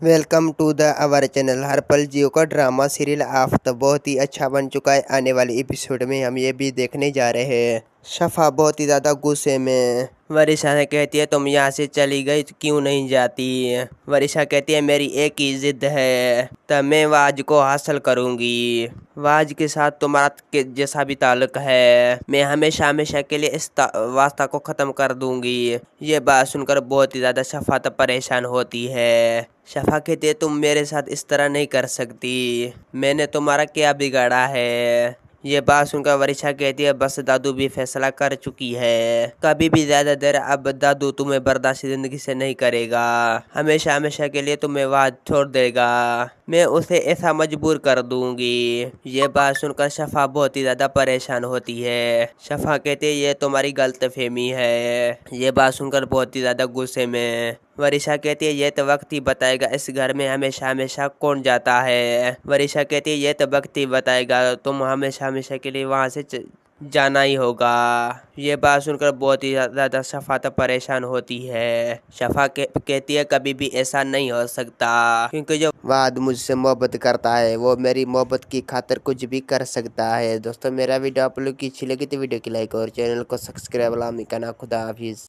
Welcome to the our channel. हर पल जियो का ड्रामा सीरियल आफ्ताब बहुत ही अच्छा बन चुका है। आने वाले एपिसोड में हम ये भी देखने जा रहे हैं। शफा बहुत ही ज़्यादा गुस्से में वरिशा से कहती है, तुम यहाँ से चली गई तो क्यों नहीं जाती। वरिशा कहती है, मेरी एक ही जिद है, तब मैं वाज को हासिल करूँगी। वाज के साथ तुम्हारा जैसा भी ताल्लुक है, मैं हमेशा हमेशा के लिए इस वास्ता को ख़त्म कर दूंगी। ये बात सुनकर बहुत ही ज़्यादा शफा तो परेशान होती है। शफा कहती है, तुम मेरे साथ इस तरह नहीं कर सकती, मैंने तुम्हारा क्या बिगाड़ा है। ये बात सुनकर वरिशा कहती है, बस दादू भी फैसला कर चुकी है, कभी भी ज्यादा देर अब दादू तुम्हें बर्दाश्त जिंदगी से नहीं करेगा, हमेशा हमेशा के लिए तुम्हें वहां छोड़ देगा, मैं उसे ऐसा मजबूर कर दूंगी। ये बात सुनकर शफा बहुत ही ज्यादा परेशान होती है। शफा कहते है, ये तुम्हारी गलतफहमी है। ये बात सुनकर बहुत ही ज्यादा गुस्से में वरिशा कहती है, ये तो वक्त ही बताएगा इस घर में हमेशा हमेशा कौन जाता है। वरिशा कहती है, ये तो वक्त ही बताएगा, तुम हमेशा हमेशा के लिए वहां से जाना ही होगा। ये बात सुनकर बहुत ही ज़्यादा शफा तो परेशान होती है। शफा कहती है, कभी भी ऐसा नहीं हो सकता, क्योंकि जो वाद मुझसे मोहब्बत करता है वो मेरी मोहब्बत की खातिर कुछ भी कर सकता है। दोस्तों, मेरा वीडियो आप लोग की अच्छी लगी तो वीडियो की लाइक और चैनल को सब्सक्राइब लामी करना। खुदा हाफिज़।